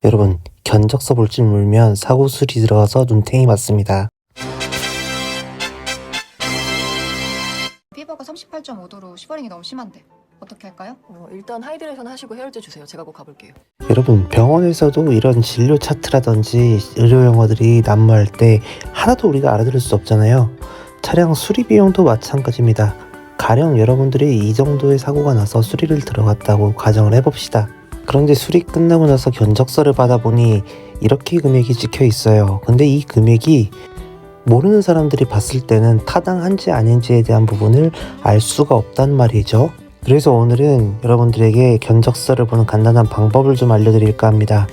여러분, 견적서 볼 줄 모르면 사고술이 들어가서 눈탱이 맞습니다. 피부가 38.5도로 시버링이 너무 심한데 어떻게 할까요? 일단 하이드레이션 하시고 헤어제 주세요. 제가 곧 가볼게요. 여러분, 병원에서도 이런 진료 차트라든지 의료 용어들이 난무할 때 하나도 우리가 알아들을 수 없잖아요. 차량 수리 비용도 마찬가지입니다. 가령 여러분들이 이 정도의 사고가 나서 수리를 들어갔다고 가정을 해봅시다. 그런데 수리 끝나고 나서 견적서를 받아보니 이렇게 금액이 찍혀 있어요. 근데 이 금액이 모르는 사람들이 봤을 때는 타당한지 아닌지에 대한 부분을 알 수가 없단 말이죠. 그래서 오늘은 여러분들에게 견적서를 보는 간단한 방법을 좀 알려드릴까 합니다.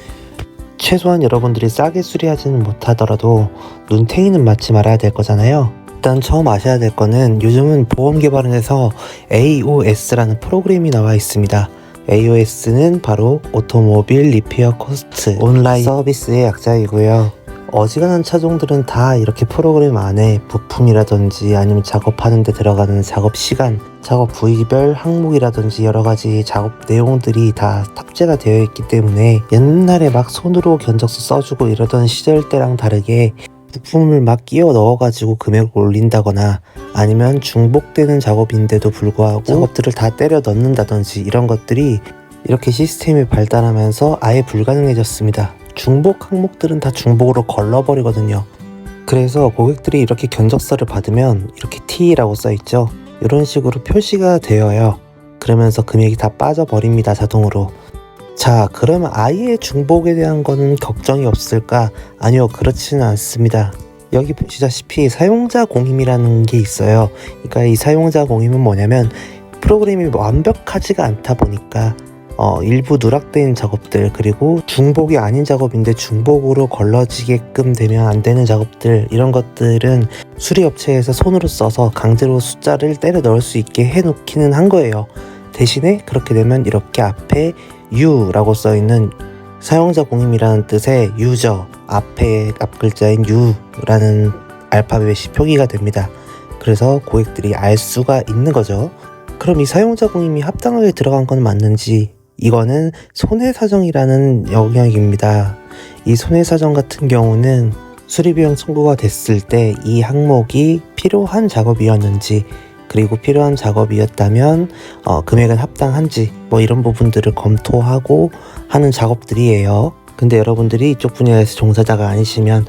최소한 여러분들이 싸게 수리하지는 못하더라도 눈탱이는 맞지 말아야 될 거잖아요. 일단 처음 아셔야 될 거는 요즘은 보험 개발을 해서 AOS라는 프로그램이 나와 있습니다. AOS는 바로 오토모빌 리페어 코스트 온라인 서비스의 약자이고요. 어지간한 차종들은 다 이렇게 프로그램 안에 부품이라든지 아니면 작업하는 데 들어가는 작업 시간, 작업 부위별 항목이라든지 여러가지 작업 내용들이 다 탑재가 되어 있기 때문에 옛날에 막 손으로 견적서 써주고 이러던 시절 때랑 다르게 부품을 막 끼워 넣어가지고 금액을 올린다거나 아니면 중복되는 작업인데도 불구하고 작업들을 다 때려 넣는다든지 이런 것들이 이렇게 시스템이 발달하면서 아예 불가능해졌습니다. 중복 항목들은 다 중복으로 걸러버리거든요. 그래서 고객들이 이렇게 견적서를 받으면 이렇게 T라고 써있죠. 이런 식으로 표시가 되어요. 그러면서 금액이 다 빠져버립니다, 자동으로. 자, 그러면 아예 중복에 대한 거는 걱정이 없을까? 아니요, 그렇지는 않습니다. 여기 보시다시피 사용자 공임이라는 게 있어요. 그러니까 이 사용자 공임은 뭐냐면 프로그램이 완벽하지가 않다 보니까 일부 누락된 작업들, 그리고 중복이 아닌 작업인데 중복으로 걸러지게끔 되면 안 되는 작업들, 이런 것들은 수리업체에서 손으로 써서 강제로 숫자를 때려 넣을 수 있게 해놓기는 한 거예요. 대신에 그렇게 되면 이렇게 앞에 U라고 써있는 사용자 공임이라는 뜻의 유저, 앞에 앞글자인 U라는 알파벳이 표기가 됩니다. 그래서 고객들이 알 수가 있는 거죠. 그럼 이 사용자 공임이 합당하게 들어간 건 맞는지, 이거는 손해사정이라는 영역입니다. 이 손해사정 같은 경우는 수리비용 청구가 됐을 때 이 항목이 필요한 작업이었는지, 그리고 필요한 작업이었다면 금액은 합당한지 뭐 이런 부분들을 검토하고 하는 작업들이에요. 근데 여러분들이 이쪽 분야에서 종사자가 아니시면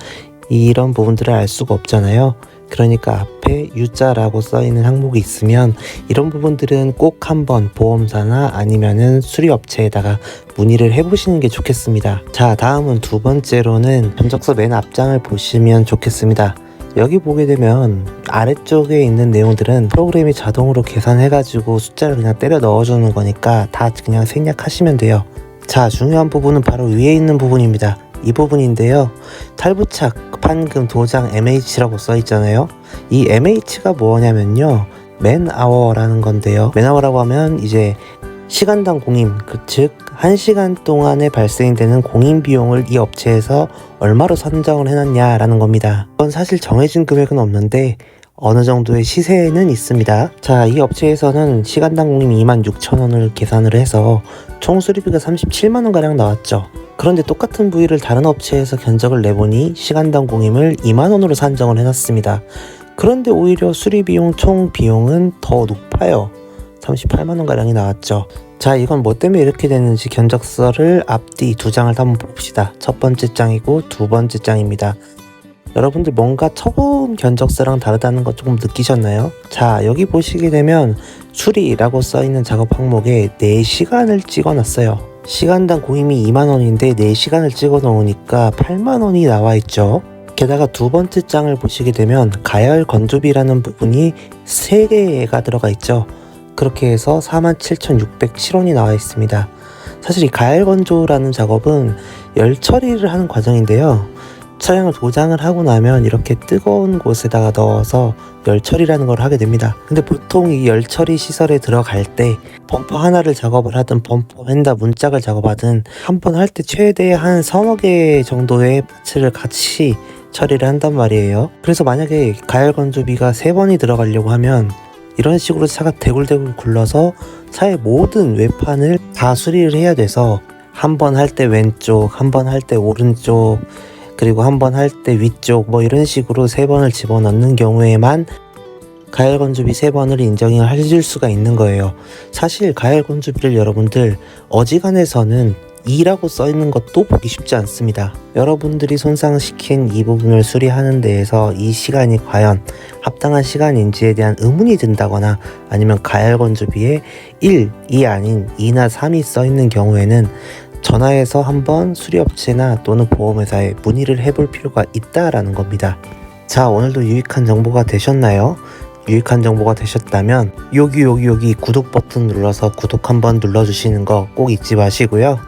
이런 부분들을 알 수가 없잖아요. 그러니까 앞에 U자라고 써있는 항목이 있으면 이런 부분들은 꼭 한번 보험사나 아니면은 수리업체에다가 문의를 해보시는 게 좋겠습니다. 자, 다음은 두 번째로는 견적서 맨 앞장을 보시면 좋겠습니다. 여기 보게 되면 아래쪽에 있는 내용들은 프로그램이 자동으로 계산해가지고 숫자를 그냥 때려 넣어주는 거니까 다 그냥 생략하시면 돼요. 자, 중요한 부분은 바로 위에 있는 부분입니다. 이 부분인데요. 탈부착, 판금, 도장, MH라고 써있잖아요. 이 MH가 뭐냐면요, 맨아워라는 건데요. 맨아워라고 하면 이제 시간당 공임, 즉 1시간 동안에 발생되는 공임 비용을 이 업체에서 얼마로 산정을 해놨냐라는 겁니다. 이건 사실 정해진 금액은 없는데 어느 정도의 시세는 있습니다. 자, 이 업체에서는 시간당 공임 26,000원을 계산을 해서 총 수리비가 37만원가량 나왔죠. 그런데 똑같은 부위를 다른 업체에서 견적을 내보니 시간당 공임을 2만원으로 산정을 해놨습니다. 그런데 오히려 수리비용 총 비용은 더 높아요. 38만원가량이 나왔죠. 자, 이건 뭐 때문에 이렇게 됐는지 견적서를 앞뒤 두 장을 한번 봅시다. 첫 번째 장이고 두 번째 장입니다. 여러분들 뭔가 처음 견적서랑 다르다는 거 조금 느끼셨나요? 자, 여기 보시게 되면 수리라고 써있는 작업 항목에 4시간을 찍어놨어요. 시간당 공임이 2만원인데 4시간을 찍어 놓으니까 8만원이 나와있죠. 게다가 두 번째 장을 보시게 되면 가열 건조비라는 부분이 3개가 들어가 있죠. 그렇게 해서 47,607원이 나와 있습니다. 사실 이 가열 건조라는 작업은 열 처리를 하는 과정인데요. 차량을 도장을 하고 나면 이렇게 뜨거운 곳에다가 넣어서 열 처리라는 걸 하게 됩니다. 근데 보통 이 열 처리 시설에 들어갈 때 범퍼 하나를 작업을 하든 범퍼 휀다 문짝을 작업하든 한 번 할 때 최대 한 서너 개 정도의 파츠를 같이 처리를 한단 말이에요. 그래서 만약에 가열 건조비가 3번이 들어가려고 하면 이런 식으로 차가 대굴대굴 굴러서 차의 모든 외판을 다 수리를 해야 돼서 한 번 할 때 왼쪽, 한 번 할 때 오른쪽, 그리고 한 번 할 때 위쪽, 뭐 이런 식으로 3번을 집어넣는 경우에만 가열 건조비 3번을 인정을 해줄 수가 있는 거예요. 사실 가열 건조비를 여러분들 어지간해서는 2라고 써있는 것도 보기 쉽지 않습니다. 여러분들이 손상시킨 이 부분을 수리하는 데에서 이 시간이 과연 합당한 시간인지에 대한 의문이 든다거나 아니면 가열 건조비에 1, 2 아닌 2나 3이 써있는 경우에는 전화해서 한번 수리업체나 또는 보험회사에 문의를 해볼 필요가 있다라는 겁니다. 자, 오늘도 유익한 정보가 되셨나요? 유익한 정보가 되셨다면 여기 구독 버튼 눌러서 구독 한번 눌러주시는 거 꼭 잊지 마시고요.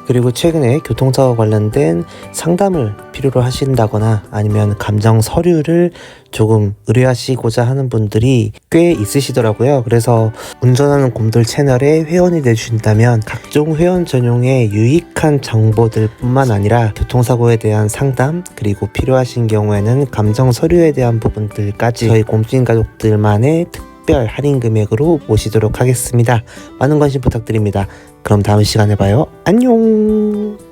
그리고 최근에 교통사고 관련된 상담을 필요로 하신다거나 아니면 감정 서류를 조금 의뢰하시고자 하는 분들이 꽤 있으시더라고요. 그래서 운전하는 곰돌 채널에 회원이 되주신다면 각종 회원 전용의 유익한 정보들 뿐만 아니라 교통사고에 대한 상담, 그리고 필요하신 경우에는 감정 서류에 대한 부분들까지 저희 곰찐 가족들만의 특별 할인 금액으로 모시도록 하겠습니다. 많은 관심 부탁드립니다. 그럼 다음 시간에 봐요. 안녕.